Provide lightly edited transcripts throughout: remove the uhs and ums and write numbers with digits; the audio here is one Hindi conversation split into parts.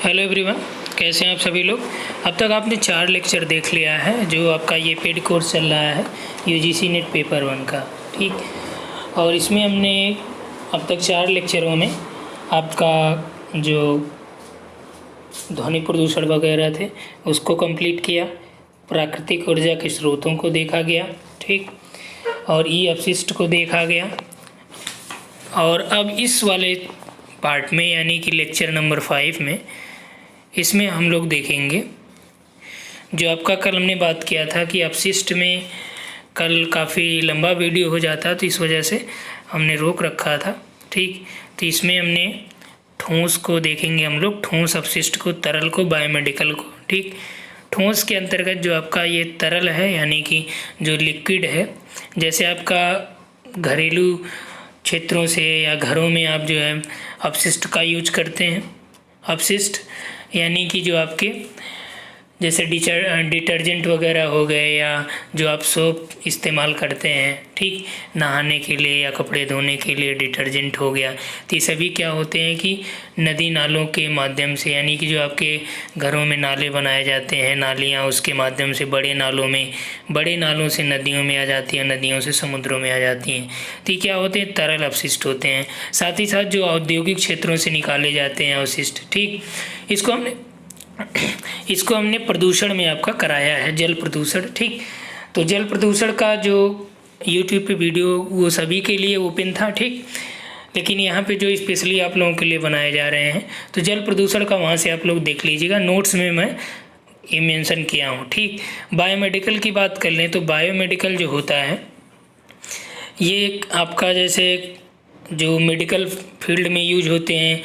हेलो एवरीवन, कैसे हैं आप सभी लोग। अब तक आपने 4 लेक्चर देख लिया है जो आपका ये पेड कोर्स चल रहा है यूजीसी नेट पेपर 1 का। ठीक, और इसमें हमने अब तक 4 लेक्चरों में आपका जो ध्वनि प्रदूषण वगैरह थे उसको कंप्लीट किया, प्राकृतिक ऊर्जा के स्रोतों को देखा गया, ठीक, और ई अपशिष्ट को देखा गया। और अब इस वाले पार्ट में यानी कि लेक्चर नंबर 5 में इसमें हम लोग देखेंगे जो आपका कल हमने बात किया था कि अपशिष्ट में कल काफ़ी लंबा वीडियो हो जाता तो इस वजह से हमने रोक रखा था। ठीक, तो इसमें हमने ठोस को देखेंगे हम लोग, ठोस अपशिष्ट को, तरल को, बायोमेडिकल को। ठीक, ठोस के अंतर्गत जो आपका ये तरल है यानी कि जो लिक्विड है, जैसे आपका घरेलू क्षेत्रों से या घरों में आप जो है अपशिष्ट का यूज करते हैं। अपशिष्ट यानी कि जो आपके जैसे डिटर्जेंट वगैरह हो गए या जो आप सोप इस्तेमाल करते हैं, ठीक, नहाने के लिए या कपड़े धोने के लिए डिटर्जेंट हो गया, तो ये सभी क्या होते हैं कि नदी नालों के माध्यम से, यानी कि जो आपके घरों में नाले बनाए जाते हैं, नालियाँ, उसके माध्यम से बड़े नालों से नदियों में आ जाती हैं, नदियों से समुद्रों में आ जाती हैं, तो ये क्या होते हैं, तरल अपशिष्ट होते हैं। साथ ही साथ जो औद्योगिक क्षेत्रों से निकाले जाते हैं अवशिष्ट, ठीक, इसको हमने प्रदूषण में आपका कराया है, जल प्रदूषण। ठीक, तो जल प्रदूषण का जो यूट्यूब पे वीडियो वो सभी के लिए ओपन था, ठीक, लेकिन यहाँ पे जो स्पेशली आप लोगों के लिए बनाए जा रहे हैं तो जल प्रदूषण का वहाँ से आप लोग देख लीजिएगा, नोट्स में मैं ये मेंशन किया हूँ। ठीक, बायोमेडिकल की बात कर लें तो बायोमेडिकल जो होता है ये आपका जैसे जो मेडिकल फील्ड में यूज होते हैं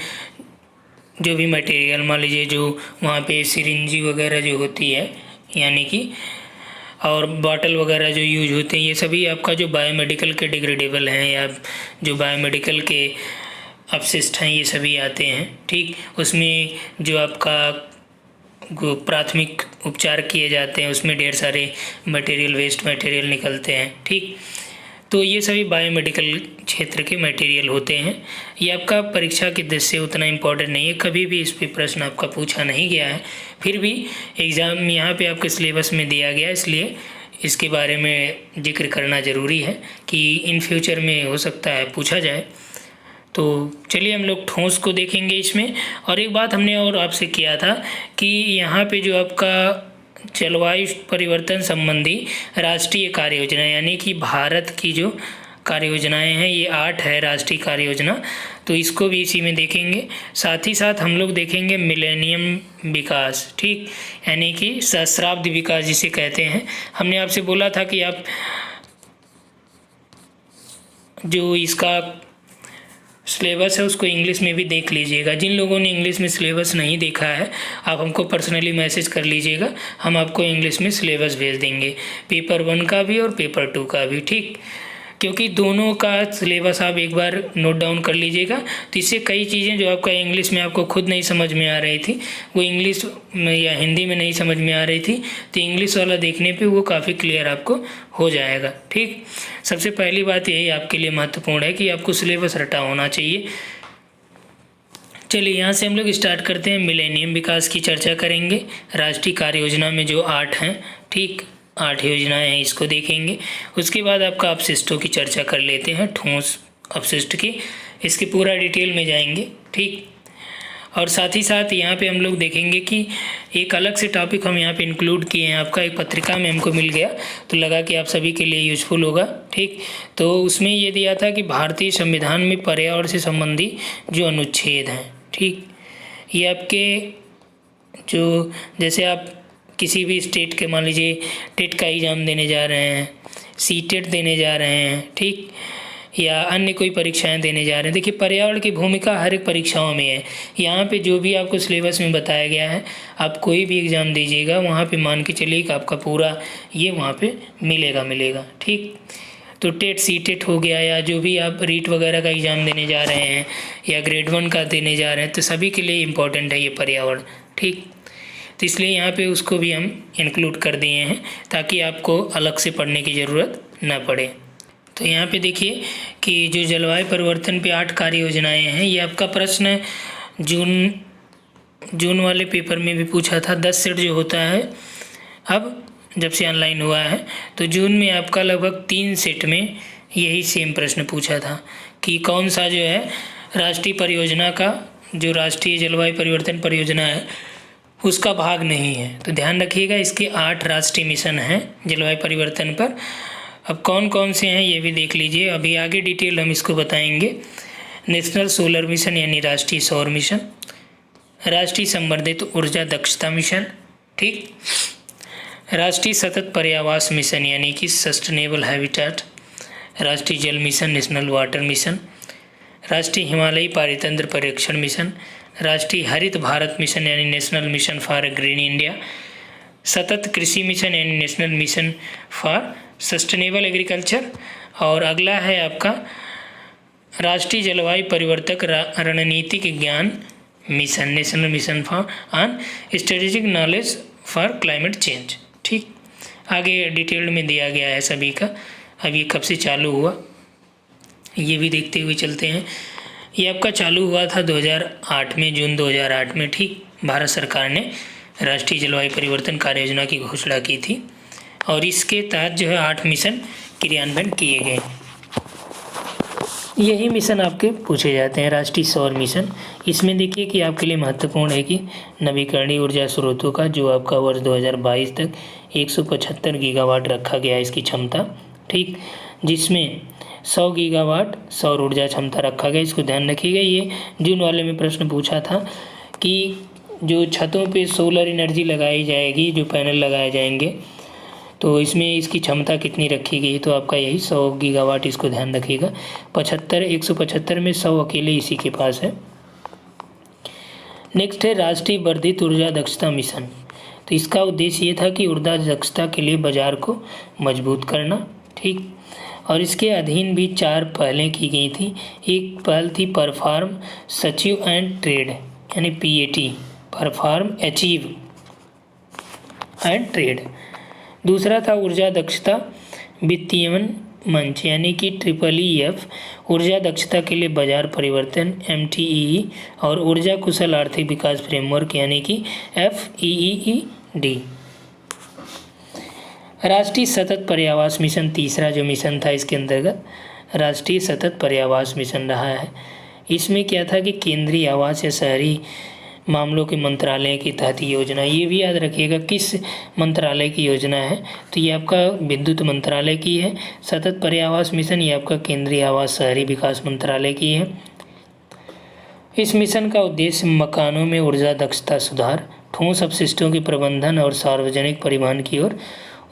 जो भी मटेरियल, मान लीजिए जो वहाँ पे सिरिंजी वगैरह जो होती है यानी कि, और बॉटल वगैरह जो यूज होते हैं, ये सभी आपका जो बायोमेडिकल के डिग्रेडेबल हैं या जो बायोमेडिकल के अपशिष्ट हैं ये सभी आते हैं। ठीक, उसमें जो आपका प्राथमिक उपचार किए जाते हैं उसमें ढेर सारे मटेरियल, वेस्ट मटेरियल निकलते हैं। ठीक, तो ये सभी बायोमेडिकल क्षेत्र के मटेरियल होते हैं। ये आपका परीक्षा के दृष्टि से उतना इम्पोर्टेंट नहीं है, कभी भी इस पे प्रश्न आपका पूछा नहीं गया है, फिर भी एग्ज़ाम यहाँ पे आपके सिलेबस में दिया गया, इसलिए इसके बारे में जिक्र करना ज़रूरी है कि इन फ्यूचर में हो सकता है पूछा जाए। तो चलिए हम लोग ठोस को देखेंगे इसमें। और एक बात हमने और आपसे किया था कि यहाँ पे जो आपका जलवायु परिवर्तन संबंधी राष्ट्रीय कार्य योजना यानी कि भारत की जो कार्य योजनाएँ हैं ये 8 है राष्ट्रीय कार्य योजना, तो इसको भी इसी में देखेंगे। साथ ही साथ हम लोग देखेंगे मिलेनियम विकास, ठीक, यानी कि सहस्राब्दी विकास जिसे कहते हैं। हमने आपसे बोला था कि आप जो इसका सिलेबस है उसको इंग्लिश में भी देख लीजिएगा। जिन लोगों ने इंग्लिश में सिलेबस नहीं देखा है आप हमको पर्सनली मैसेज कर लीजिएगा, हम आपको इंग्लिश में सिलेबस भेज देंगे, पेपर 1 का भी और पेपर 2 का भी। ठीक, क्योंकि दोनों का सिलेबस आप एक बार नोट डाउन कर लीजिएगा, तो इससे कई चीज़ें जो आपका इंग्लिश में आपको खुद नहीं समझ में आ रही थी, वो इंग्लिश में या हिंदी में नहीं समझ में आ रही थी, तो इंग्लिश वाला देखने पे वो काफ़ी क्लियर आपको हो जाएगा। ठीक, सबसे पहली बात यही आपके लिए महत्वपूर्ण है कि आपको सिलेबस रटा होना चाहिए। चलिए यहाँ से हम लोग स्टार्ट करते हैं। मिलेनियम विकास की चर्चा करेंगे, राष्ट्रीय कार्य योजना में जो 8 हैं, ठीक, 8 योजनाएं हैं, इसको देखेंगे। उसके बाद आपका अपशिष्टों की चर्चा कर लेते हैं, ठोस अपशिष्ट की, इसकी पूरा डिटेल में जाएंगे। ठीक, और साथ ही साथ यहाँ पे हम लोग देखेंगे कि एक अलग से टॉपिक हम यहाँ पे इंक्लूड किए हैं, आपका एक पत्रिका में हमको मिल गया तो लगा कि आप सभी के लिए यूजफुल होगा। ठीक, तो उसमें ये दिया था कि भारतीय संविधान में पर्यावरण से संबंधी जो अनुच्छेद हैं, ठीक, ये आपके जो जैसे आप किसी भी स्टेट के, मान लीजिए टेट का एग्ज़ाम देने जा रहे हैं, सीटेट देने जा रहे हैं, ठीक, या अन्य कोई परीक्षाएं देने जा रहे हैं, देखिए पर्यावरण की भूमिका हर एक परीक्षाओं में है। यहाँ पे जो भी आपको सिलेबस में बताया गया है, आप कोई भी एग्ज़ाम दीजिएगा वहाँ पे मान के चलिए कि आपका पूरा ये वहाँ पे मिलेगा। ठीक, तो टेट सीटेट हो गया या जो भी आप रीट वगैरह का एग्ज़ाम देने जा रहे हैं या ग्रेड 1 का देने जा रहे हैं, तो सभी के लिए इम्पोर्टेंट है ये पर्यावरण। ठीक, तो इसलिए यहाँ पे उसको भी हम इंक्लूड कर दिए हैं ताकि आपको अलग से पढ़ने की ज़रूरत ना पड़े। तो यहाँ पे देखिए कि जो जलवायु परिवर्तन पे 8 कार्य योजनाएँ हैं, ये आपका प्रश्न जून जून वाले पेपर में भी पूछा था 10 सेट जो होता है, अब जब से ऑनलाइन हुआ है तो जून में आपका लगभग 3 सेट में यही सेम प्रश्न पूछा था कि कौन सा जो है राष्ट्रीय परियोजना का, जो राष्ट्रीय जलवायु परिवर्तन परियोजना है उसका भाग नहीं है। तो ध्यान रखिएगा, इसके 8 राष्ट्रीय मिशन हैं जलवायु परिवर्तन पर। अब कौन कौन से हैं ये भी देख लीजिए, अभी आगे डिटेल हम इसको बताएंगे। नेशनल सोलर मिशन यानी राष्ट्रीय सौर मिशन, राष्ट्रीय संवर्धित ऊर्जा दक्षता मिशन, ठीक, राष्ट्रीय सतत पर्यावास मिशन यानी कि सस्टेनेबल हैबिटेट, राष्ट्रीय जल मिशन नेशनल वाटर मिशन, राष्ट्रीय हिमालयी पारितंत्र परिरक्षण मिशन, राष्ट्रीय हरित भारत मिशन यानी national mission for green India, सतत कृषि मिशन यानी national mission for sustainable agriculture, और अगला है आपका राष्ट्रीय जलवायु परिवर्तक रणनीतिक ज्ञान mission, national mission for on strategic knowledge for climate change. ठीक, आगे डिटेल्ड में दिया गया है सभी का। अब ये कब से चालू हुआ ये भी देखते हुए चलते हैं। ये आपका चालू हुआ था 2008 में, जून 2008 में, ठीक। भारत सरकार ने राष्ट्रीय जलवायु परिवर्तन कार्य योजना की घोषणा की थी और इसके तहत जो है 8 मिशन क्रियान्वयन किए गए। यही मिशन आपके पूछे जाते हैं। राष्ट्रीय सौर मिशन, इसमें देखिए कि आपके लिए महत्वपूर्ण है कि नवीकरणीय ऊर्जा स्रोतों का जो आपका वर्ष 2022 तक 175 गीगावाट रखा गया है इसकी क्षमता, ठीक, जिसमें 100 गीगावाट सौर ऊर्जा क्षमता रखा गया। इसको ध्यान रखिएगा। ये जून वाले में प्रश्न पूछा था कि जो छतों पे सोलर एनर्जी लगाई जाएगी, जो पैनल लगाए जाएंगे, तो इसमें इसकी क्षमता कितनी रखी गई, तो आपका यही 100 गीगावाट, इसको ध्यान रखिएगा। 175 में 100 अकेले इसी के पास है। नेक्स्ट है राष्ट्रीय वर्धित ऊर्जा दक्षता मिशन। तो इसका उद्देश्य ये था कि ऊर्जा दक्षता के लिए बाजार को मजबूत करना, ठीक, और इसके अधीन भी 4 पहलें की गई थी। एक पहल थी परफॉर्म, सचीव एंड ट्रेड यानी PAT, perform, achieve and trade. दूसरा था ऊर्जा दक्षता वित्तीयन मंच यानी कि EEF, ऊर्जा दक्षता के लिए बाजार परिवर्तन MTEE, और ऊर्जा कुशल आर्थिक विकास फ्रेमवर्क यानी कि FEED। राष्ट्रीय सतत पर्यावास मिशन, तीसरा जो मिशन था इसके अंतर्गत राष्ट्रीय सतत पर्यावास मिशन रहा है। इसमें क्या था कि केंद्रीय आवास या शहरी मामलों के मंत्रालय के तहत योजना, ये भी याद रखिएगा किस मंत्रालय की योजना है, तो ये आपका विद्युत मंत्रालय की है। सतत पर्यावास मिशन ये आपका केंद्रीय आवास शहरी विकास मंत्रालय की है। इस मिशन का उद्देश्य मकानों में ऊर्जा दक्षता सुधार, ठोस अपशिष्टों के प्रबंधन और सार्वजनिक परिवहन की ओर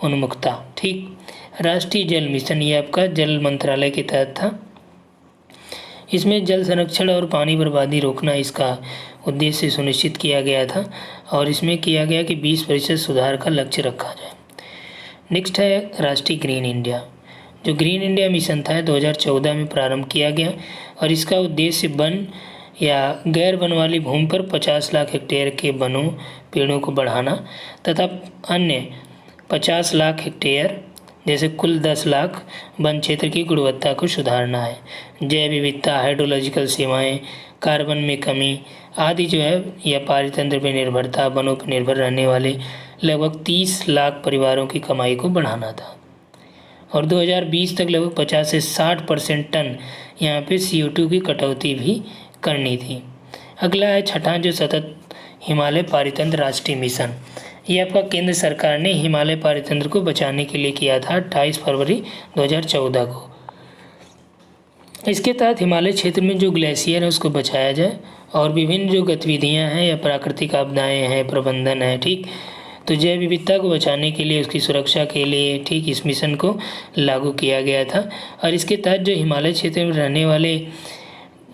उन्मुखता, ठीक। राष्ट्रीय जल मिशन ये आपका जल मंत्रालय के तहत था। इसमें जल संरक्षण और पानी बर्बादी रोकना इसका उद्देश्य सुनिश्चित किया गया था और इसमें किया गया कि 20% सुधार का लक्ष्य रखा जाए। नेक्स्ट है राष्ट्रीय ग्रीन इंडिया। जो ग्रीन इंडिया मिशन था 2014 में प्रारंभ किया गया और इसका उद्देश्य वन या गैर वन वाली भूमि पर 50 लाख हेक्टेयर के वनों पेड़ों को बढ़ाना तथा अन्य 50 लाख हेक्टेयर जैसे कुल 10 लाख वन क्षेत्र की गुणवत्ता को सुधारना है। जैव विविधता, हाइड्रोलॉजिकल सेवाएं, कार्बन में कमी आदि जो है या पारितंत्र पर निर्भरता, वनों पर निर्भर रहने वाले लगभग 30 लाख परिवारों की कमाई को बढ़ाना था और 2020 तक लगभग 50 से 60% टन यहाँ पे CO2 की कटौती भी करनी थी। अगला है छठा जो सतत हिमालय पारितंत्र राष्ट्रीय मिशन। ये आपका केंद्र सरकार ने हिमालय पारितंत्र को बचाने के लिए किया था 28 फरवरी 2014 को। इसके तहत हिमालय क्षेत्र में जो ग्लेशियर है उसको बचाया जाए और विभिन्न जो गतिविधियां हैं या प्राकृतिक आपदाएं हैं, प्रबंधन है, ठीक, तो जैव विविधता को बचाने के लिए, उसकी सुरक्षा के लिए, ठीक, इस मिशन को लागू किया गया था। और इसके तहत जो हिमालय क्षेत्र में रहने वाले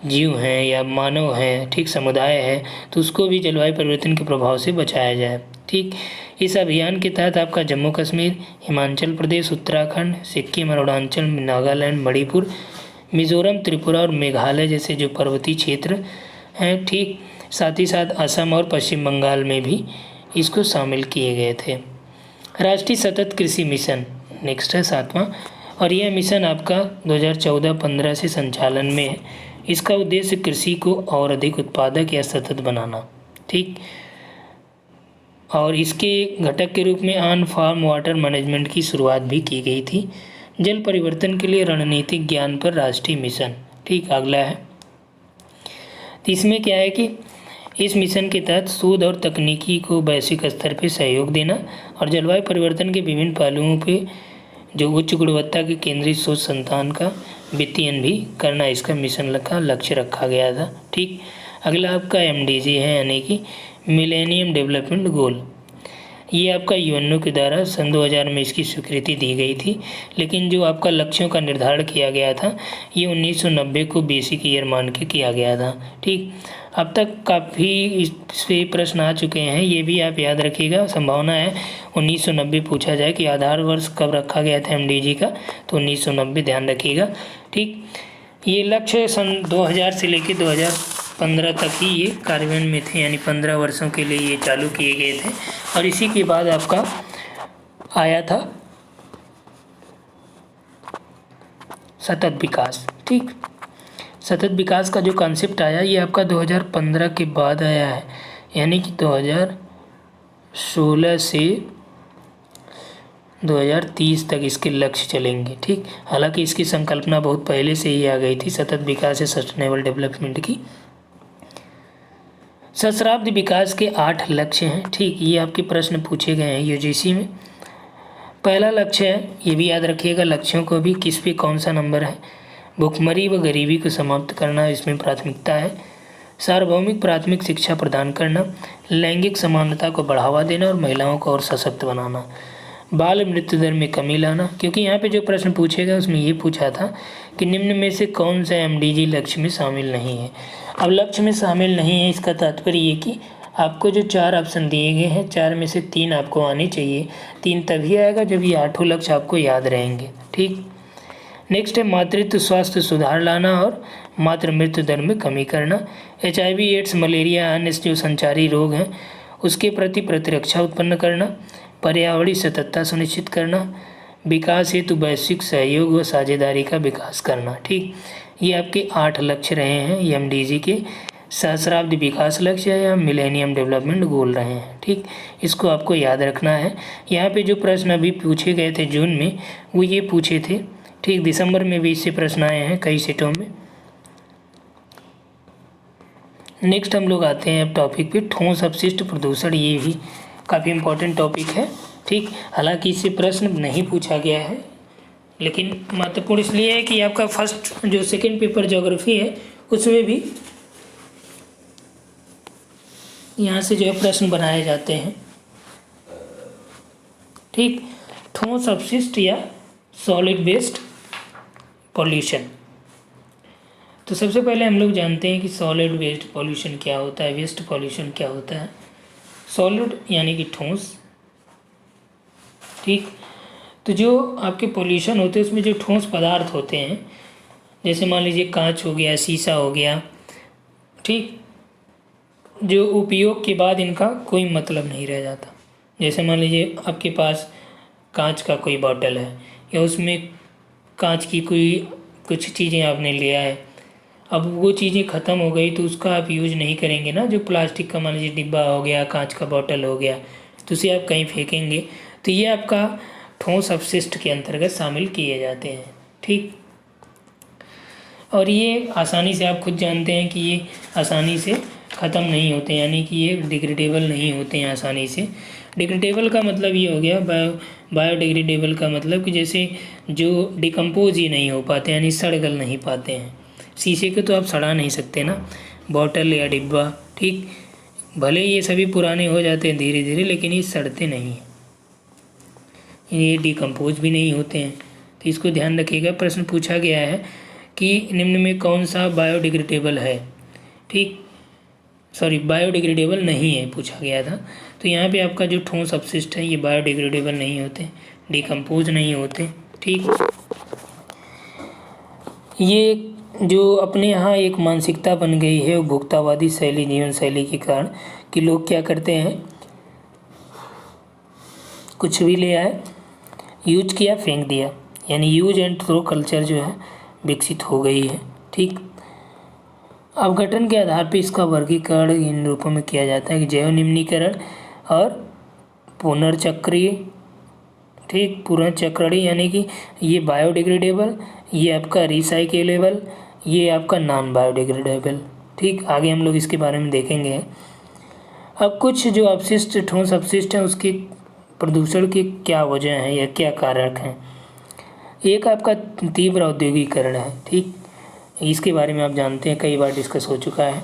जीव हैं या मानव हैं, ठीक, समुदाय है, तो उसको भी जलवायु परिवर्तन के प्रभाव से बचाया जाए, ठीक। इस अभियान के तहत आपका जम्मू कश्मीर, हिमाचल प्रदेश, उत्तराखंड, सिक्किम, अरुणाचल, नागालैंड, मणिपुर, मिजोरम, त्रिपुरा और मेघालय जैसे जो पर्वतीय क्षेत्र हैं, ठीक, साथ ही साथ असम और पश्चिम बंगाल में भी इसको शामिल किए गए थे। राष्ट्रीय सतत कृषि मिशन नेक्स्ट है 7वां और यह मिशन आपका 2014-15 से संचालन में है। इसका उद्देश्य कृषि को और अधिक उत्पादक या सतत बनाना, ठीक। और इसके घटक के रूप में ऑन फार्म वाटर मैनेजमेंट की शुरुआत भी की गई थी। जल परिवर्तन के लिए रणनीतिक ज्ञान पर राष्ट्रीय मिशन, ठीक। अगला है, तो इसमें क्या है कि इस मिशन के तहत शोध और तकनीकी को वैश्विक स्तर पर सहयोग देना और जलवायु परिवर्तन के विभिन्न पहलुओं पे जो उच्च गुणवत्ता के केंद्रीय शोध संस्थान का वित्तीयन भी करना इसका मिशन का लक्ष्य रखा गया था, ठीक। अगला आपका MDG है, यानी कि मिलेनियम डेवलपमेंट गोल। ये आपका यूएनओ के द्वारा सन 2000 में इसकी स्वीकृति दी गई थी, लेकिन जो आपका लक्ष्यों का निर्धारण किया गया था ये 1990 को बेसिक ईयर मान के किया गया था, ठीक। अब तक काफ़ी इस पे प्रश्न आ चुके हैं, ये भी आप याद रखिएगा। संभावना है 1990 पूछा जाए कि आधार वर्ष कब रखा गया था MDG का, तो 1990 ध्यान रखिएगा, ठीक। ये लक्ष्य सन 2000 से लेकर 2015 तक ही ये कार्यान्वयन में थे, यानी 15 वर्षों के लिए ये चालू किए गए थे। और इसी के बाद आपका आया था सतत विकास, ठीक। सतत विकास का जो कॉन्सेप्ट आया ये आपका 2015 के बाद आया है, यानी कि 2016 से 2030 तक इसके लक्ष्य चलेंगे, ठीक। हालांकि इसकी संकल्पना बहुत पहले से ही आ गई थी, सतत विकास या सस्टेनेबल डेवलपमेंट की। सहस्राब्दी विकास के 8 लक्ष्य हैं, ठीक। ये आपके प्रश्न पूछे गए हैं UGC में। पहला लक्ष्य है, ये भी याद रखिएगा लक्ष्यों को भी, किस पे कौन सा नंबर है। भुखमरी व गरीबी को समाप्त करना इसमें प्राथमिकता है। सार्वभौमिक प्राथमिक शिक्षा प्रदान करना, लैंगिक समानता को बढ़ावा देना और महिलाओं को और सशक्त बनाना, बाल मृत्यु दर में कमी लाना। क्योंकि यहाँ पे जो प्रश्न पूछेगा उसमें ये पूछा था कि निम्न में से कौन सा MDG लक्ष्य में शामिल नहीं है। अब लक्ष्य में शामिल नहीं है इसका तात्पर्य ये कि आपको जो 4 ऑप्शन दिए गए हैं 4 में से 3 आपको आने चाहिए। 3 तभी आएगा जब ये 8 लक्ष्य आपको याद रहेंगे, ठीक। नेक्स्ट है मातृत्व स्वास्थ्य सुधार लाना और मातृ मृत्यु दर में कमी करना। HIV एड्स मलेरिया अन्य जो संचारी रोग हैं उसके प्रति प्रतिरक्षा उत्पन्न करना, पर्यावरणीय सततता सुनिश्चित करना, विकास हेतु वैश्विक सहयोग व साझेदारी का विकास करना, ठीक। ये आपके 8 लक्ष्य रहे हैं, ये MDG के सहस्राब्दी विकास लक्ष्य या मिलेनियम डेवलपमेंट गोल रहे हैं, ठीक। इसको आपको याद रखना है। यहाँ पे जो प्रश्न अभी पूछे गए थे जून में वो ये पूछे थे, ठीक। दिसंबर में भी इससे प्रश्न आए हैं कई सेटों में। नेक्स्ट हम लोग आते हैं अब टॉपिक पे, ठोस अपशिष्ट प्रदूषण। ये भी काफ़ी इम्पोर्टेंट टॉपिक है, ठीक। हालांकि इससे प्रश्न नहीं पूछा गया है, लेकिन महत्वपूर्ण इसलिए है कि आपका फर्स्ट जो सेकंड पेपर ज्योग्राफी है उसमें भी यहाँ से जो है प्रश्न बनाए जाते हैं, ठीक। ठोस अपशिष्ट या सॉलिड वेस्ट पॉल्यूशन। तो सबसे पहले हम लोग जानते हैं कि सॉलिड वेस्ट पॉल्यूशन क्या होता है, वेस्ट पॉल्यूशन क्या होता है। सॉलिड यानी कि ठोस, ठीक। तो जो आपके पॉल्यूशन होते हैं उसमें जो ठोस पदार्थ होते हैं, जैसे मान लीजिए कांच हो गया, शीशा हो गया, ठीक, जो उपयोग के बाद इनका कोई मतलब नहीं रह जाता। जैसे मान लीजिए आपके पास कांच का कोई बॉटल है या उसमें कांच की कोई कुछ चीज़ें आपने लिया है, अब वो चीज़ें ख़त्म हो गई तो उसका आप यूज़ नहीं करेंगे ना। जो प्लास्टिक का मान लीजिए डिब्बा हो गया, कांच का बॉटल हो गया, तो उसे आप कहीं फेंकेंगे, तो ये आपका ठोस अपशिष्ट के अंतर्गत शामिल किए जाते हैं, ठीक। और ये आसानी से आप खुद जानते हैं कि ये आसानी से ख़त्म नहीं होते, यानी कि ये डिग्रेडेबल नहीं होते हैं आसानी से। डिग्रेडेबल का मतलब ये हो गया, बायोडिग्रेडेबल का मतलब कि जैसे जो डिकम्पोज ही नहीं हो पाते, यानी सड़ गल नहीं पाते हैं। शीशे को तो आप सड़ा नहीं सकते ना, बॉटल या डिब्बा, ठीक। भले ये सभी पुराने हो जाते हैं धीरे धीरे, लेकिन ये सड़ते नहीं हैं, ये डिकम्पोज भी नहीं होते हैं। तो इसको ध्यान रखिएगा। प्रश्न पूछा गया है कि निम्न में कौन सा बायोडिग्रेडेबल है, ठीक, सॉरी बायोडिग्रेडेबल नहीं है पूछा गया था। तो यहाँ पे आपका जो ठोस अपशिष्ट है ये बायोडिग्रेडेबल नहीं होते, डिकम्पोज नहीं होते, ठीक। ये जो अपने यहाँ एक मानसिकता बन गई है उपभोक्तावादी शैली, जीवन शैली के कारण, कि लोग क्या करते हैं, कुछ भी ले आए, यूज किया, फेंक दिया, यानी यूज एंड थ्रो कल्चर जो है विकसित हो गई है, ठीक। अपघटन के आधार पर इसका वर्गीकरण इन रूपों में किया जाता है कि जैव निम्नीकरण और पुनर्चक्रीय, ठीक, पुनर्चक्रणीय, यानी कि ये बायोडिग्रेडेबल, ये आपका रिसाइकेलेबल, ये आपका नॉन बायोडिग्रेडेबल। ठीक, आगे हम लोग इसके बारे में देखेंगे। अब कुछ जो अपशिष्ट, ठोस अपशिष्ट हैं, उसके प्रदूषण की क्या वजह है या क्या कारक हैं। एक आपका तीव्र औद्योगिकरण है, ठीक, इसके बारे में आप जानते हैं, कई बार डिस्कस हो चुका है।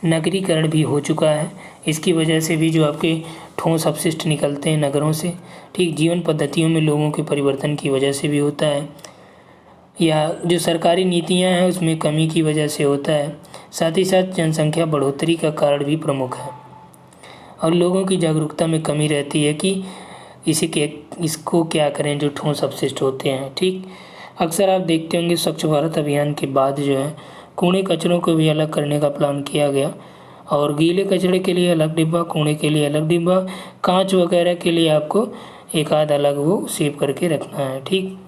नगरीकरण भी हो चुका है, इसकी वजह से भी जो आपके ठोस अपशिष्ट निकलते हैं नगरों से, ठीक, जीवन पद्धतियों में लोगों के परिवर्तन की वजह से भी होता है, या जो सरकारी नीतियां हैं उसमें कमी की वजह से होता है। साथ ही साथ जनसंख्या बढ़ोतरी का कारण भी प्रमुख है और लोगों की जागरूकता में कमी रहती है कि इसको क्या करें जो ठोस अपशिष्ट होते हैं। ठीक, अक्सर आप देखते होंगे स्वच्छ भारत अभियान के बाद जो है कूड़े कचरों को भी अलग करने का प्लान किया गया और गीले कचरे के लिए अलग डिब्बा, कूड़े के लिए अलग डिब्बा, कांच वगैरह के लिए आपको एक आध अलग वो सेव करके रखना है। ठीक,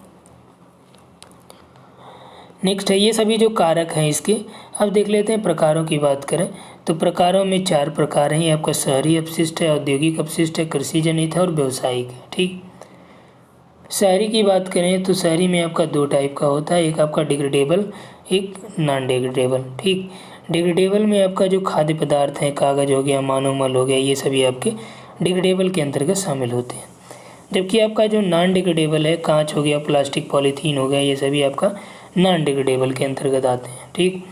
नेक्स्ट है ये सभी जो कारक हैं इसके। अब देख लेते हैं प्रकारों की बात करें तो प्रकारों में 4 प्रकार हैं। ये आपका शहरी अपशिष्ट है, औद्योगिक अपशिष्ट है, कृषि जनित है और व्यावसायिक है। ठीक, शहरी की बात करें तो शहरी में आपका 2 टाइप का होता है, एक आपका डिग्रेडेबल, एक नॉन डिग्रेडेबल। ठीक, डिग्रेडेबल में आपका जो खाद्य पदार्थ हैं, कागज़ हो गया, मानव मल हो गया, ये सभी आपके डिग्रेडेबल के अंतर्गत शामिल होते हैं। जबकि आपका जो नॉन डिग्रेडेबल है, कांच हो गया, प्लास्टिक, पॉलीथीन हो गया, ये सभी आपका नॉन डिग्रेडेबल के अंतर्गत आते हैं। ठीक,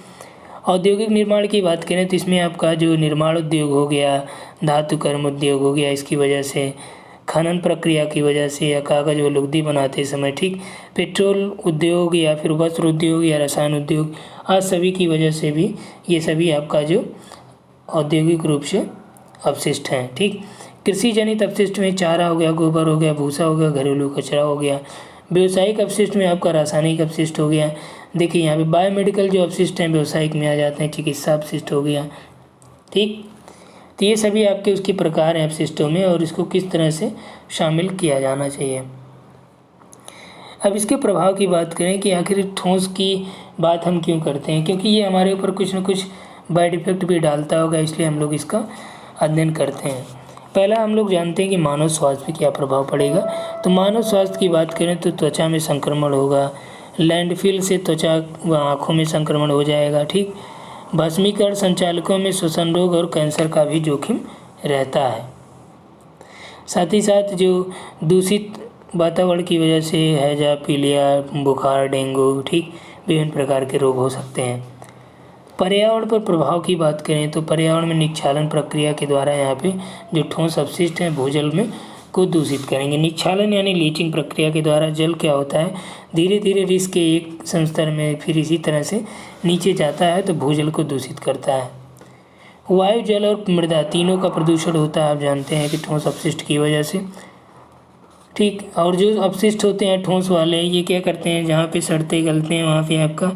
औद्योगिक निर्माण की बात करें तो इसमें आपका जो निर्माण उद्योग हो गया, धातु कर्म उद्योग हो गया, इसकी वजह से, खनन प्रक्रिया की वजह से, या कागज़ व लुगदी बनाते समय, ठीक, पेट्रोल उद्योग या फिर वस्त्र उद्योग या रसायन उद्योग, आज सभी की वजह से भी ये सभी आपका जो औद्योगिक रूप से अपशिष्ट हैं। ठीक, कृषि जनित अपशिष्ट में चारा हो गया, गोबर हो गया, भूसा हो गया, घरेलू कचरा हो गया। व्यावसायिक अपशिष्ट में आपका रासायनिक अपशिष्ट हो गया। देखिए यहाँ पे बायोमेडिकल जो अपशिष्ट हैं व्यावसायिक में आ जाते हैं, चिकित्सा अपशिष्ट हो गया। ठीक, तो ये सभी आपके उसके प्रकार हैं अपशिष्टों में और इसको किस तरह से शामिल किया जाना चाहिए। अब इसके प्रभाव की बात करें कि आखिर ठोस की बात हम क्यों करते हैं, क्योंकि ये हमारे ऊपर कुछ न कुछ बैड इफेक्ट भी डालता होगा, इसलिए हम लोग इसका अध्ययन करते हैं। पहला हम लोग जानते हैं कि मानव स्वास्थ्य पे क्या प्रभाव पड़ेगा। तो मानव स्वास्थ्य की बात करें तो त्वचा में संक्रमण होगा, लैंडफिल से त्वचा व आँखों में संक्रमण हो जाएगा। ठीक, भस्मीकरण संचालकों में श्वसन रोग और कैंसर का भी जोखिम रहता है। साथ ही साथ जो दूषित वातावरण की वजह से हैजा, पीलिया, बुखार, डेंगू, ठीक, विभिन्न प्रकार के रोग हो सकते हैं। पर्यावरण पर प्रभाव की बात करें तो पर्यावरण में निक्षालन प्रक्रिया के द्वारा यहाँ पे जो ठोस अपशिष्ट हैं भूजल में को दूषित करेंगे। निक्षालन यानी लीचिंग प्रक्रिया के द्वारा जल क्या होता है, धीरे धीरे रिस के एक संस्तर में फिर इसी तरह से नीचे जाता है तो भूजल को दूषित करता है। वायु, जल और मृदा तीनों का प्रदूषण होता है, आप जानते हैं कि ठोस अपशिष्ट की वजह से। ठीक, और जो अपशिष्ट होते हैं ठोस वाले, ये क्या करते हैं, जहाँ पे सड़ते गलते हैं वहाँ पे आपका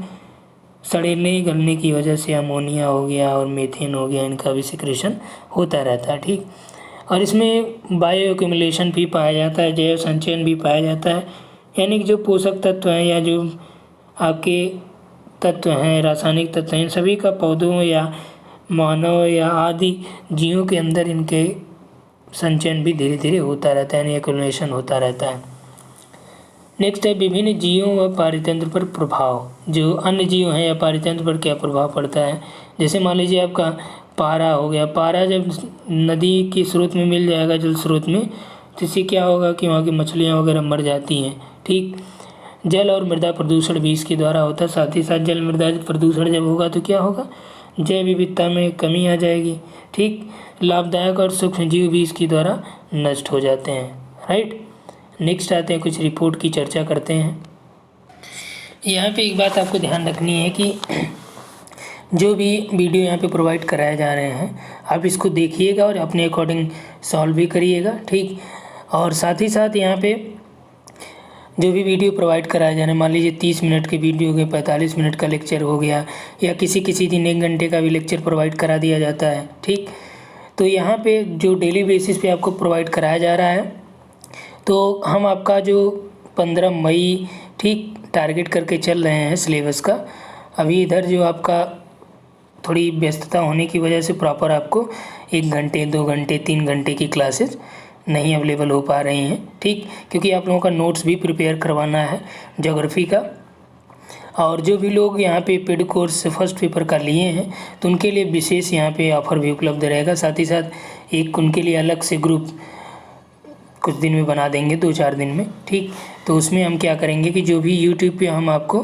सड़ने गलने की वजह से अमोनिया हो गया और मीथेन हो गया, इनका भी सिक्रेशन होता रहता है। ठीक, और इसमें बायो एक्यूमुलेशन भी पाया जाता है, जैव संचयन भी पाया जाता है, यानी कि जो पोषक तत्व हैं या जो आपके तत्व हैं, रासायनिक तत्व हैं, सभी का पौधों या मानव या आदि जीवों के अंदर इनके संचयन भी धीरे धीरे होता रहता है, यानी एक्यूमुलेशन होता रहता है। नेक्स्ट है विभिन्न जीवों व पारितंत्र पर प्रभाव। जो अन्य जीव हैं या पारितंत्र पर क्या प्रभाव पड़ता है, जैसे मान लीजिए आपका पारा हो गया। पारा जब नदी के स्रोत में मिल जाएगा, जल स्रोत में, तो इससे क्या होगा कि वहाँ की मछलियाँ वगैरह मर जाती हैं। ठीक, जल और मृदा प्रदूषण भी इसके द्वारा होता है। साथ ही साथ जल मृदा प्रदूषण जब होगा तो क्या होगा, जैव विविधता में कमी आ जाएगी। ठीक, लाभदायक और सूक्ष्म जीव भी इसके द्वारा नष्ट हो जाते हैं। राइट, नेक्स्ट आते हैं, कुछ रिपोर्ट की चर्चा करते हैं। यहाँ पे एक बात आपको ध्यान रखनी है कि जो भी वीडियो यहाँ पे प्रोवाइड कराए जा रहे हैं आप इसको देखिएगा और अपने अकॉर्डिंग सॉल्व भी करिएगा। ठीक, और साथ ही साथ यहाँ पे जो भी वीडियो प्रोवाइड कराए जा रहे हैं, मान लीजिए 30 मिनट के वीडियो हो गए, 45 मिनट का लेक्चर हो गया, या किसी दिन 1 घंटे का भी लेक्चर प्रोवाइड करा दिया जाता है। ठीक, तो यहाँ पे जो डेली बेसिस पे आपको प्रोवाइड कराया जा रहा है, तो हम आपका जो 15 मई ठीक टारगेट करके चल रहे हैं सिलेबस का। अभी इधर जो आपका थोड़ी व्यस्तता होने की वजह से प्रॉपर आपको 1 घंटे 2 घंटे 3 घंटे की क्लासेस नहीं अवेलेबल हो पा रही हैं, ठीक, क्योंकि आप लोगों का नोट्स भी प्रिपेयर करवाना है ज्योग्राफी का। और जो भी लोग यहाँ पे पेड कोर्स फर्स्ट पेपर का लिए हैं तो उनके लिए विशेष यहाँ पे ऑफ़र भी उपलब्ध रहेगा। साथ ही साथ एक उनके लिए अलग से ग्रुप कुछ दिन में बना देंगे, 2-4 दिन में, ठीक। तो उसमें हम क्या करेंगे कि जो भी यूट्यूब पे हम आपको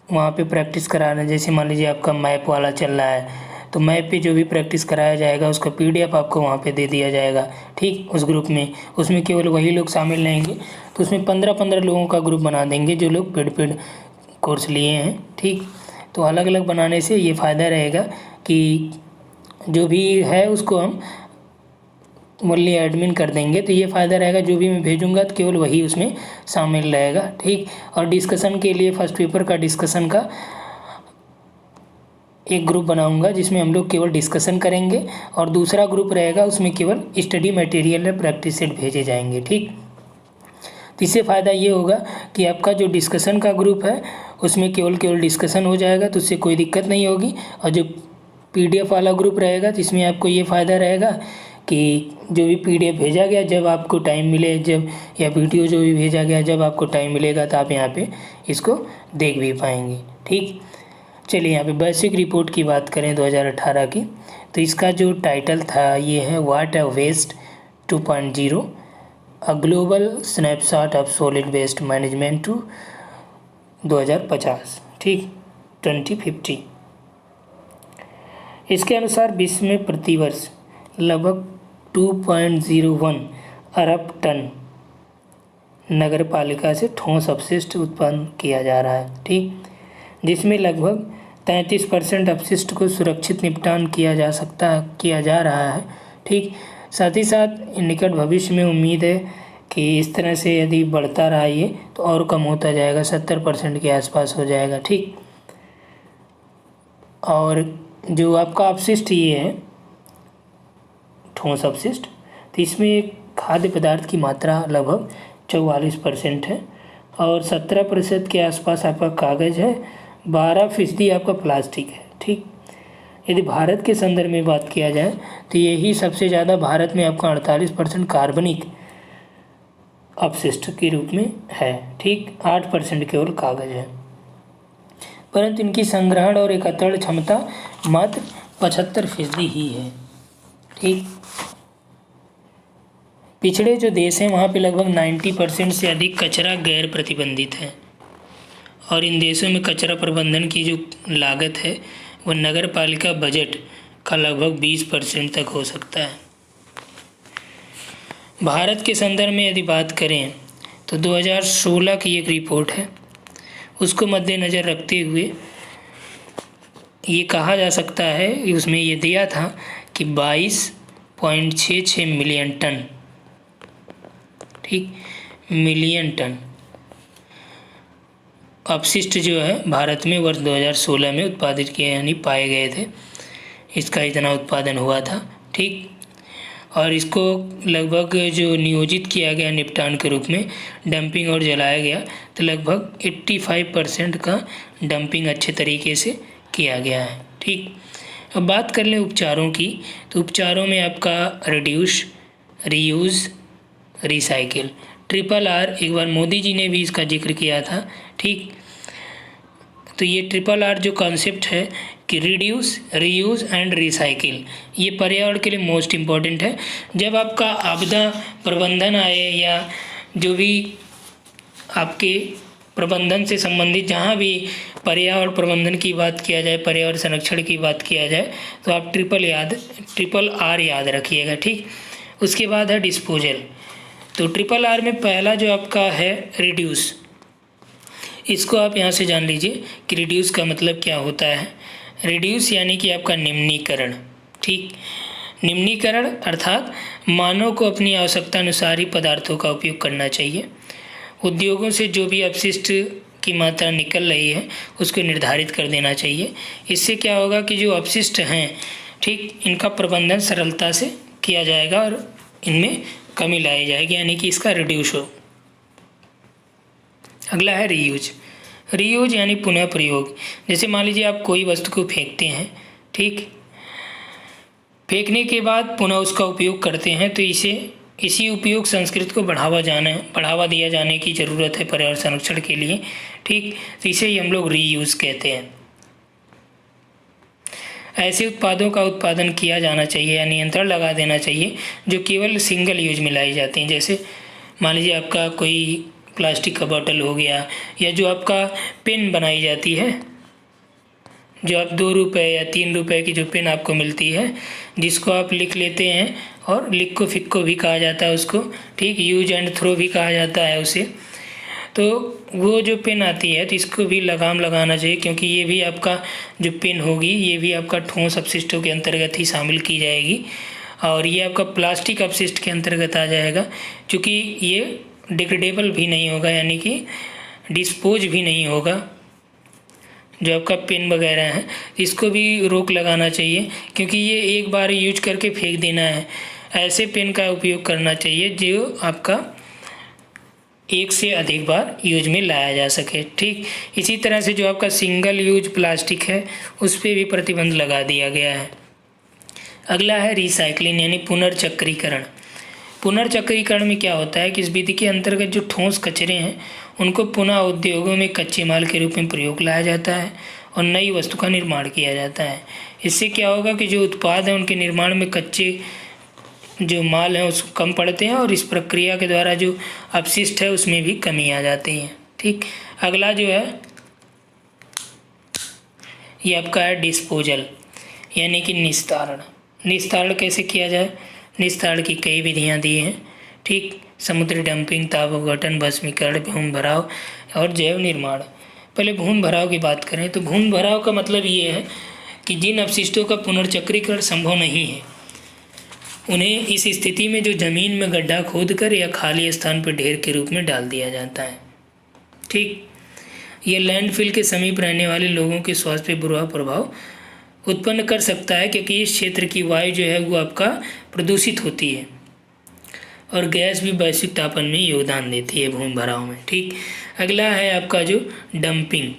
वहाँ पे प्रैक्टिस करा रहे हैं, जैसे मान लीजिए आपका मैप वाला चल रहा है तो मैप पे जो भी प्रैक्टिस कराया जाएगा उसका PDF आपको वहाँ पे दे दिया जाएगा, ठीक, उस ग्रुप में। उसमें केवल वही लोग शामिल रहेंगे, तो उसमें 15-15 लोगों का ग्रुप बना देंगे जो लोग पेड कोर्स लिए हैं, ठीक। तो अलग अलग बनाने से ये फ़ायदा रहेगा कि जो भी है उसको हम ओनली एडमिन कर देंगे, तो ये फ़ायदा रहेगा जो भी मैं भेजूंगा तो केवल वही उसमें शामिल रहेगा, ठीक। और डिस्कशन के लिए फर्स्ट पेपर का डिस्कशन का एक ग्रुप बनाऊंगा जिसमें हम लोग केवल डिस्कशन करेंगे और दूसरा ग्रुप रहेगा उसमें केवल स्टडी मटेरियल या प्रैक्टिस सेट भेजे जाएंगे, ठीक। तो इससे फ़ायदा ये होगा कि आपका जो डिस्कशन का ग्रुप है उसमें केवल डिस्कशन हो जाएगा, तो उससे कोई दिक्कत नहीं होगी। और जो PDF वाला ग्रुप रहेगा तो इसमें आपको ये फ़ायदा रहेगा कि जो भी PDF भेजा गया जब आपको टाइम मिले, जब या वीडियो जो भी भेजा गया जब आपको टाइम मिलेगा तो आप यहाँ पे इसको देख भी पाएंगे, ठीक। चलिए यहाँ पे बेसिक रिपोर्ट की बात करें 2018 की, तो इसका जो टाइटल था ये है what a waste 2.0 a global snapshot of solid waste management to 2050, ठीक, 2050। इसके अनुसार विश्व में प्रतिवर्ष लगभग 2.01 अरब टन नगर पालिका से ठोस अपशिष्ट उत्पन्न किया जा रहा है, ठीक, जिसमें लगभग 33% अपशिष्ट को सुरक्षित निपटान किया जा रहा है, ठीक। साथ ही साथ निकट भविष्य में उम्मीद है कि इस तरह से यदि बढ़ता रहा ये तो और कम होता जाएगा, 70% के आसपास हो जाएगा, ठीक। और जो आपका अपशिष्ट ये है ठोस अपशिष्ट, तो इसमें खाद्य पदार्थ की मात्रा लगभग 44% है और 17% के आसपास आपका कागज़ है, 12% आपका प्लास्टिक है, ठीक। यदि भारत के संदर्भ में बात किया जाए तो यही सबसे ज़्यादा, भारत में आपका 48% कार्बनिक अपशिष्ट के रूप में है, ठीक, 8% केवल कागज़ है, परंतु इनकी संग्रहण और एकत्रण क्षमता मात्र 75% ही है, ठीक। पिछड़े जो देश हैं वहाँ पे लगभग 90% से अधिक कचरा गैर प्रतिबंधित है और इन देशों में कचरा प्रबंधन की जो लागत है वह नगर पालिका बजट का लगभग 20% तक हो सकता है। भारत के संदर्भ में यदि बात करें तो 2016 की एक रिपोर्ट है, उसको मद्देनज़र रखते हुए ये कहा जा सकता है, उसमें ये दिया था कि 22.66 मिलियन टन, ठीक, मिलियन टन अपशिष्ट जो है भारत में वर्ष 2016 में उत्पादित किए यानी पाए गए थे, इसका इतना उत्पादन हुआ था, ठीक। और इसको लगभग जो नियोजित किया गया निपटान के रूप में डंपिंग और जलाया गया तो लगभग 85% का डंपिंग अच्छे तरीके से किया गया है, ठीक। अब बात कर लें उपचारों की, तो उपचारों में आपका रिड्यूस, रीयूज़, रिसाइकिल, RRR, एक बार मोदी जी ने भी इसका जिक्र किया था, ठीक। तो ये RRR जो कॉन्सेप्ट है कि रिड्यूस, रीयूज़ एंड रिसाइकिल, ये पर्यावरण के लिए मोस्ट इम्पॉर्टेंट है। जब आपका आपदा प्रबंधन आए या जो भी आपके प्रबंधन से संबंधित जहाँ भी पर्यावरण प्रबंधन की बात किया जाए, पर्यावरण संरक्षण की बात किया जाए तो आप RRR याद रखिएगा, ठीक। उसके बाद है डिस्पोजल, तो RRR में पहला जो आपका है रिड्यूस, इसको आप यहाँ से जान लीजिए कि रिड्यूस का मतलब क्या होता है। रिड्यूस यानी कि आपका निम्नीकरण, ठीक। निम्नीकरण अर्थात मानव को अपनी आवश्यकता अनुसार ही पदार्थों का उपयोग करना चाहिए। उद्योगों से जो भी अपशिष्ट की मात्रा निकल रही है उसको निर्धारित कर देना चाहिए। इससे क्या होगा कि जो अपशिष्ट हैं, ठीक, इनका प्रबंधन सरलता से किया जाएगा और इनमें कमी लाई जाएगी, यानी कि इसका रिड्यूस हो। अगला है रीयूज। रीयूज यानी पुनः प्रयोग। जैसे मान लीजिए आप कोई वस्तु को फेंकते हैं ठीक। फेंकने के बाद पुनः उसका उपयोग करते हैं, तो इसी उपयोग संस्कृत को बढ़ावा दिया जाने की ज़रूरत है पर्यावरण संरक्षण के लिए। ठीक, तो इसे ही हम लोग रीयूज़ कहते हैं। ऐसे उत्पादों का उत्पादन किया जाना चाहिए या नियंत्रण लगा देना चाहिए जो केवल सिंगल यूज में लाई जाती हैं। जैसे मान लीजिए आपका कोई प्लास्टिक का बॉटल हो गया, या जो आपका पेन बनाई जाती है, जो आप 2 रुपये या 3 रुपये की जो पेन आपको मिलती है, जिसको आप लिख लेते हैं, और लिक्को फिक्को भी कहा जाता है उसको, ठीक, यूज एंड थ्रो भी कहा जाता है उसे। तो वो जो पेन आती है तो इसको भी लगाम लगाना चाहिए, क्योंकि ये भी आपका जो पेन होगी ये भी आपका ठोस अपशिष्टों के अंतर्गत ही शामिल की जाएगी, और ये आपका प्लास्टिक अपशिष्ट के अंतर्गत आ जाएगा, क्योंकि ये डिग्रेडेबल भी नहीं होगा, यानी कि डिस्पोज भी नहीं होगा। जो आपका पेन वगैरह है इसको भी रोक लगाना चाहिए, क्योंकि ये एक बार यूज करके फेंक देना है। ऐसे पेन का उपयोग करना चाहिए जो आपका एक से अधिक बार यूज में लाया जा सके। ठीक, इसी तरह से जो आपका सिंगल यूज प्लास्टिक है उस पर भी प्रतिबंध लगा दिया गया है। अगला है रिसाइकलिंग यानी पुनर्चक्रीकरण। पुनर्चक्रीकरण में क्या होता है कि इस विधि के अंतर्गत जो ठोस कचरे हैं उनको पुनः उद्योगों में कच्चे माल के रूप में प्रयोग लाया जाता है और नई वस्तु का निर्माण किया जाता है। इससे क्या होगा कि जो उत्पाद हैं उनके निर्माण में कच्चे जो माल हैं उसको कम पड़ते हैं, और इस प्रक्रिया के द्वारा जो अपशिष्ट है उसमें भी कमी आ जाती है। ठीक, अगला जो है ये आपका है डिस्पोजल यानी कि निस्तारण। निस्तारण कैसे किया जाए? निस्तारण की कई विधियाँ दी हैं। ठीक, समुद्री डंपिंग, ताप अपघटन, भस्मीकरण, भूमि भराव और जैव निर्माण। पहले भूमि भराव की बात करें तो भूमि भराव का मतलब ये है कि जिन अपशिष्टों का पुनर्चक्रीकरण संभव नहीं है उन्हें इस स्थिति में जो ज़मीन में गड्ढा खोदकर या खाली स्थान पर ढेर के रूप में डाल दिया जाता है। ठीक, ये लैंडफिल के समीप रहने वाले लोगों के स्वास्थ्य पर बुरा प्रभाव उत्पन्न कर सकता है, क्योंकि इस क्षेत्र की वायु जो है वो आपका प्रदूषित होती है और गैस भी वैश्विक तापन में योगदान देती है भूमि भराव में। ठीक, अगला है आपका जो डंपिंग।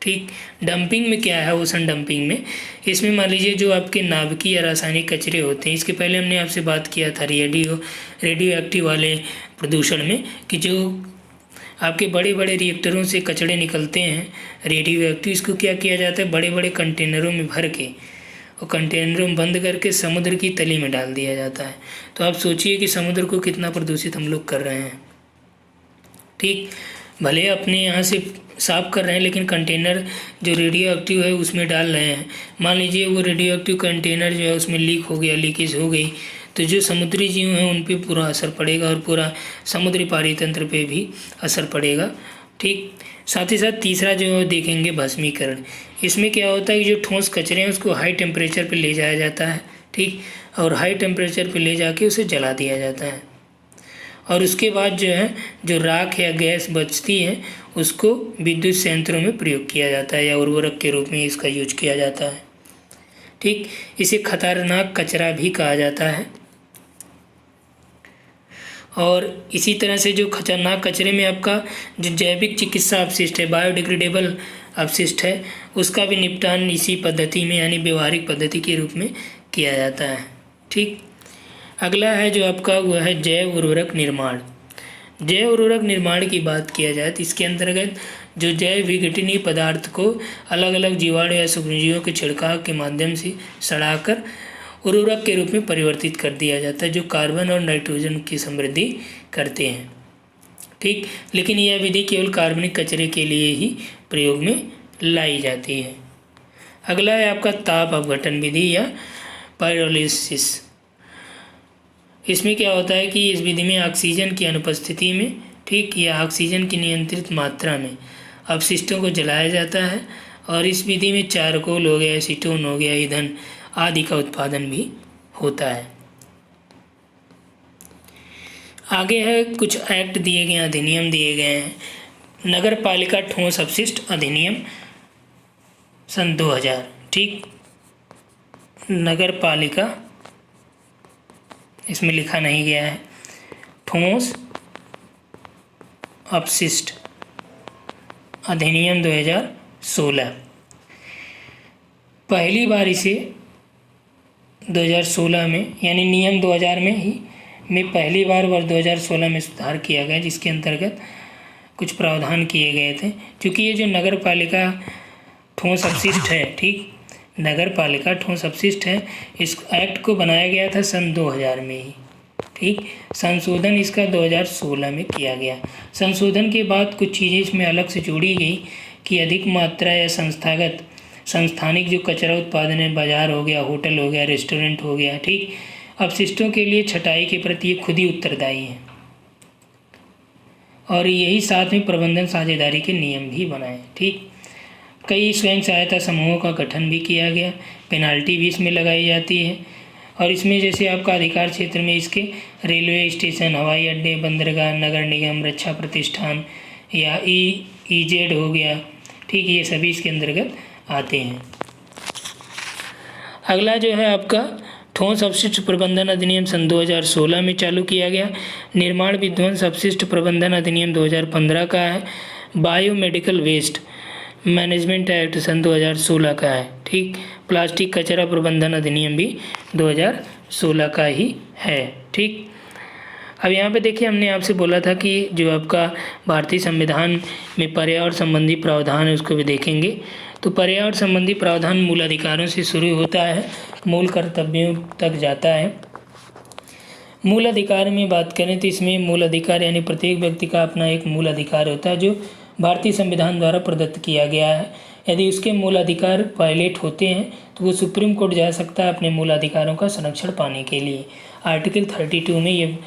ठीक, डंपिंग में क्या है? ओशन डंपिंग में इसमें मान लीजिए जो आपके नाभिकीय या रासायनिक कचरे होते हैं, इसके पहले हमने आपसे बात किया था रेडियो एक्टिव वाले प्रदूषण में, कि जो आपके बड़े बड़े रिएक्टरों से कचरे निकलते हैं रेडियो एक्टिव, इसको क्या किया जाता है बड़े बड़े कंटेनरों में भर के और कंटेनरों में बंद करके समुद्र की तली में डाल दिया जाता है। तो आप सोचिए कि समुद्र को कितना प्रदूषित हम लोग कर रहे हैं। ठीक, भले अपने यहाँ से साफ कर रहे हैं लेकिन कंटेनर जो रेडियो एक्टिव है उसमें डाल रहे हैं। मान लीजिए वो रेडियो एक्टिव कंटेनर जो है उसमें लीक हो गया, लीकेज हो गई, तो जो समुद्री जीव हैं उन पे पूरा असर पड़ेगा और पूरा समुद्री पारितंत्र पे भी असर पड़ेगा। ठीक, साथ ही साथ तीसरा जो देखेंगे भस्मीकरण। इसमें क्या होता है कि जो ठोस कचरे हैं उसको हाई टेम्परेचर पे ले जाया जाता है। ठीक, और हाई टेम्परेचर पे ले जाके उसे जला दिया जाता है, और उसके बाद जो है जो राख या गैस बचती है उसको विद्युत संयंत्रों में प्रयोग किया जाता है या उर्वरक के रूप में इसका यूज किया जाता है। ठीक, इसे खतरनाक कचरा भी कहा जाता है। और इसी तरह से जो खतरनाक कचरे में आपका जो जैविक चिकित्सा अपशिष्ट है, बायोडिग्रेडेबल अपशिष्ट है, उसका भी निपटान इसी पद्धति में यानी व्यवहारिक पद्धति के रूप में किया जाता है। ठीक, अगला है जो आपका वो है जैव उर्वरक निर्माण। जैव उर्वरक निर्माण की बात किया जाए तो इसके अंतर्गत जो जैव विघटनीय पदार्थ को अलग अलग जीवाणु या सूक्ष्मजीवों के छिड़काव के माध्यम से सड़ाकर उर्वरक के रूप में परिवर्तित कर दिया जाता है, जो कार्बन और नाइट्रोजन की समृद्धि करते हैं। ठीक, लेकिन यह विधि केवल कार्बनिक कचरे के लिए ही प्रयोग में लाई जाती है। अगला है आपका ताप अपघटन विधि या पायरोलिसिस। इसमें क्या होता है कि इस विधि में ऑक्सीजन की अनुपस्थिति में, ठीक, या ऑक्सीजन की नियंत्रित मात्रा में अपशिष्टों को जलाया जाता है, और इस विधि में चारकोल हो गया, एसीटोन हो गया, ईंधन आदि का उत्पादन भी होता है। आगे है कुछ एक्ट दिए गए, अधिनियम दिए गए हैं। नगर पालिका ठोस अपशिष्ट अधिनियम सन 2000। ठीक, नगर पालिका, इसमें लिखा नहीं गया है, ठोस अपशिष्ट अधिनियम 2016। पहली बार इसे 2016 में, यानी नियम 2000 में पहली बार वर्ष 2016 में सुधार किया गया, जिसके अंतर्गत कुछ प्रावधान किए गए थे। क्योंकि ये जो नगर पालिका ठोस अपशिष्ट है, ठीक, नगर पालिका ठोस अपशिष्ट है, इस एक्ट को बनाया गया था सन 2000 में ही, ठीक। संशोधन इसका 2016 में किया गया। संशोधन के बाद कुछ चीज़ें इसमें अलग से जोड़ी गई कि अधिक मात्रा या संस्थानिक जो कचरा उत्पादन है, बाजार हो गया, होटल हो गया, रेस्टोरेंट हो गया, ठीक, अपशिष्टों के लिए छटाई के प्रति ये खुद ही उत्तरदायी है। और यही साथ में प्रबंधन साझेदारी के नियम भी बनाए, ठीक। कई स्वयं सहायता समूहों का गठन भी किया गया, पेनाल्टी भी इसमें लगाई जाती है। और इसमें जैसे आपका अधिकार क्षेत्र में इसके रेलवे स्टेशन, हवाई अड्डे, बंदरगाह, नगर निगम, रक्षा प्रतिष्ठान या ईजेड हो गया, ठीक, ये सभी इसके अंतर्गत आते हैं। अगला जो है आपका ठोस अपशिष्ट प्रबंधन अधिनियम सन 2016 में चालू किया गया। निर्माण विध्वंस अपशिष्ट प्रबंधन अधिनियम 2015 का है। बायोमेडिकल वेस्ट मैनेजमेंट एक्ट सन 2016 का है, ठीक। प्लास्टिक कचरा प्रबंधन अधिनियम भी 2016 का ही है, ठीक। अब यहाँ पे देखिए, हमने आपसे बोला था कि जो आपका भारतीय संविधान में पर्यावरण संबंधी प्रावधान है उसको भी देखेंगे। तो पर्यावरण संबंधी प्रावधान मूल अधिकारों से शुरू होता है, मूल कर्तव्यों तक जाता है। मूल अधिकार में बात करें तो इसमें मूल अधिकार यानी प्रत्येक व्यक्ति का अपना एक मूल अधिकार होता है जो भारतीय संविधान द्वारा प्रदत्त किया गया है। यदि उसके मूल अधिकार वायलेट होते हैं तो वो सुप्रीम कोर्ट जा सकता है अपने मूल अधिकारों का संरक्षण पाने के लिए। आर्टिकल 32 में ये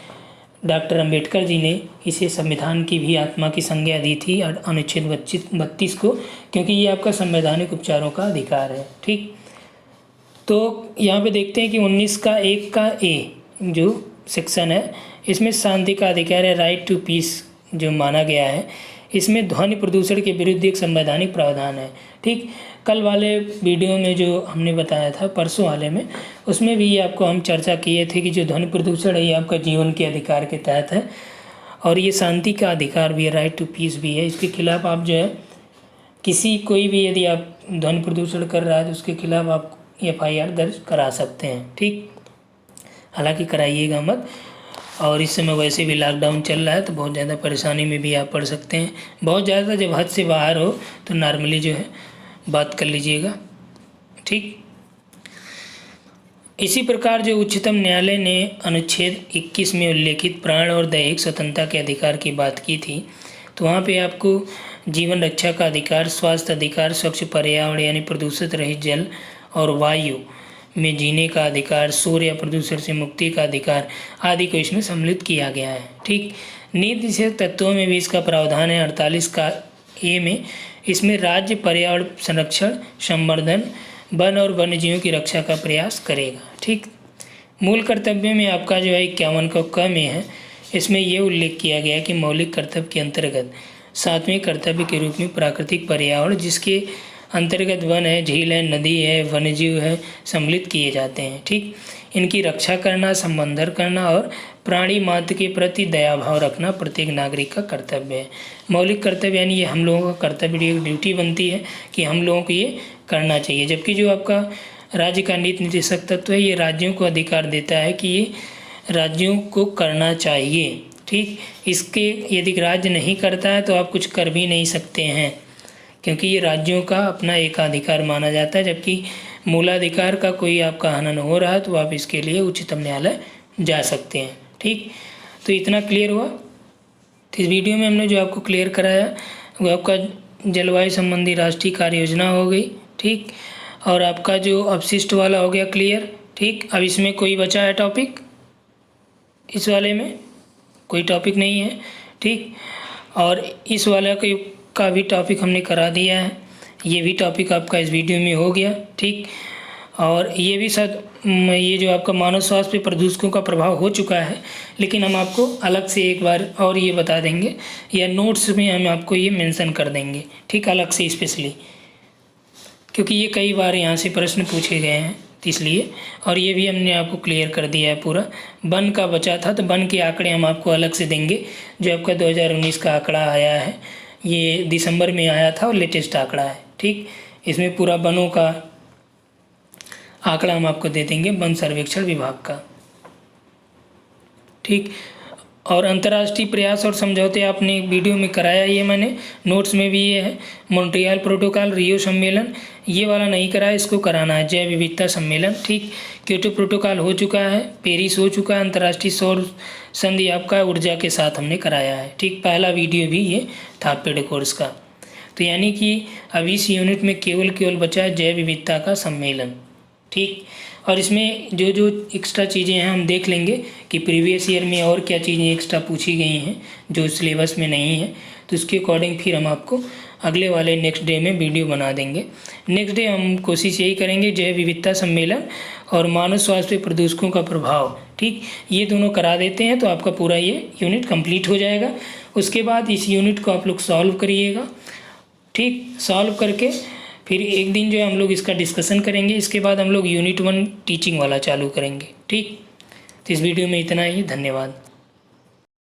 डॉक्टर अंबेडकर जी ने इसे संविधान की भी आत्मा की संज्ञा दी थी, अनुच्छेद 32 को, क्योंकि ये आपका संवैधानिक उपचारों का अधिकार है, ठीक। तो यहाँ पे देखते हैं कि 19 का 1 का ए जो सेक्शन है, इसमें शांति का अधिकार है, राइट टू पीस जो माना गया है। इसमें ध्वनि प्रदूषण के विरुद्ध एक संवैधानिक प्रावधान है, ठीक। कल वाले वीडियो में जो हमने बताया था, परसों वाले में, उसमें भी आपको हम चर्चा किए थे कि जो ध्वनि प्रदूषण है ये आपका जीवन के अधिकार के तहत है और ये शांति का अधिकार भी है, राइट टू पीस भी है। इसके खिलाफ आप जो है कोई भी यदि आप ध्वनि प्रदूषण कर रहा है तो उसके खिलाफ आप FIR दर्ज करा सकते हैं, ठीक। हालांकि कराइएगा मत। और इस समय वैसे भी लॉकडाउन चल रहा है तो बहुत ज़्यादा परेशानी में भी आप पड़ सकते हैं। बहुत ज़्यादा जब हद से बाहर हो तो नॉर्मली जो है बात कर लीजिएगा, ठीक। इसी प्रकार जो उच्चतम न्यायालय ने अनुच्छेद 21 में उल्लेखित प्राण और दैहिक स्वतंत्रता के अधिकार की बात की थी, तो वहाँ पे आपको जीवन रक्षा का अधिकार, स्वास्थ्य अधिकार, स्वच्छ पर्यावरण यानी प्रदूषित रहित जल और वायु में जीने का अधिकार, शोर या प्रदूषण से मुक्ति का अधिकार आदि को इसमें सम्मिलित किया गया है, ठीक। नीति से तत्वों में भी इसका प्रावधान है 48 का ए में। इसमें राज्य पर्यावरण संरक्षण, संवर्धन, वन और वन्यजीवों की रक्षा का प्रयास करेगा, ठीक। मूल कर्तव्य में आपका जो है 51 का क में है, इसमें ये उल्लेख किया गया कि मौलिक कर्तव्य के अंतर्गत 7वें कर्तव्य के रूप में प्राकृतिक पर्यावरण, जिसके अंतर्गत वन है, झील है, नदी है, वन्यजीव है, सम्मिलित किए जाते हैं, ठीक। इनकी रक्षा करना, संवर्धन करना और प्राणी मात्र के प्रति दया भाव रखना प्रत्येक नागरिक का कर्तव्य है। मौलिक कर्तव्य यानी ये हम लोगों का कर्तव्य, एक ड्यूटी बनती है कि हम लोगों को ये करना चाहिए। जबकि जो आपका राज्य का नीति निर्देशक तत्व है, ये राज्यों को अधिकार देता है कि ये राज्यों को करना चाहिए, ठीक। इसके यदि राज्य नहीं करता है तो आप कुछ कर भी नहीं सकते हैं, क्योंकि ये राज्यों का अपना एकाधिकार माना जाता है। जबकि मूलाधिकार का कोई आपका हनन हो रहा है तो आप इसके लिए उच्चतम न्यायालय जा सकते हैं, ठीक। तो इतना क्लियर हुआ। तो इस वीडियो में हमने जो आपको क्लियर कराया वो आपका जलवायु संबंधी राष्ट्रीय कार्य योजना हो गई, ठीक। और आपका जो अपशिष्ट वाला हो गया क्लियर, ठीक। अब इसमें कोई बचा है टॉपिक? इस वाले में कोई टॉपिक नहीं है, ठीक। और इस वाला का भी टॉपिक हमने करा दिया है, ये भी टॉपिक आपका इस वीडियो में हो गया, ठीक। और ये भी ये जो आपका मानव स्वास्थ्य पे प्रदूषकों का प्रभाव हो चुका है, लेकिन हम आपको अलग से एक बार और ये बता देंगे या नोट्स में हम आपको ये मेंशन कर देंगे, ठीक, अलग से स्पेशली, क्योंकि ये कई बार यहाँ से प्रश्न पूछे गए हैं इसलिए। और ये भी हमने आपको क्लियर कर दिया है पूरा। वन का बचा था तो वन के आंकड़े हम आपको अलग से देंगे। जो आपका 2019 का आंकड़ा आया है ये दिसंबर में आया था और लेटेस्ट आंकड़ा है, ठीक। इसमें पूरा वनों का आंकड़ा हम आपको दे देंगे वन सर्वेक्षण विभाग का। ठीक, और अंतर्राष्ट्रीय प्रयास और समझौते आपने एक वीडियो में कराया, ये मैंने नोट्स में भी ये है। मॉन्ट्रियल प्रोटोकॉल, रियो सम्मेलन, ये वाला नहीं कराया, इसको कराना है, जैव विविधता सम्मेलन। ठीक, क्योटो प्रोटोकॉल हो चुका है, पेरिस हो चुका है, अंतर्राष्ट्रीय सौर संधि आपका ऊर्जा के साथ हमने कराया है। ठीक, पहला वीडियो भी ये था पेड कोर्स का। तो यानी कि अब इस यूनिट में केवल बचा है जैव विविधता का सम्मेलन। ठीक, और इसमें जो जो एक्स्ट्रा चीज़ें हैं हम देख लेंगे कि प्रीवियस ईयर में और क्या चीज़ें एक्स्ट्रा पूछी गई हैं जो सिलेबस में नहीं है, तो उसके अकॉर्डिंग फिर हम आपको अगले वाले नेक्स्ट डे में वीडियो बना देंगे। नेक्स्ट डे हम कोशिश यही करेंगे जैव विविधता सम्मेलन और मानव स्वास्थ्य पे प्रदूषकों का प्रभाव। ठीक, ये दोनों करा देते हैं तो आपका पूरा ये यूनिट कंप्लीट हो जाएगा। उसके बाद इस यूनिट को आप लोग सॉल्व करिएगा। ठीक, सॉल्व करके फिर एक दिन जो है हम लोग इसका डिस्कशन करेंगे। इसके बाद हम लोग यूनिट 1 टीचिंग वाला चालू करेंगे। ठीक, तो इस वीडियो में इतना ही, धन्यवाद।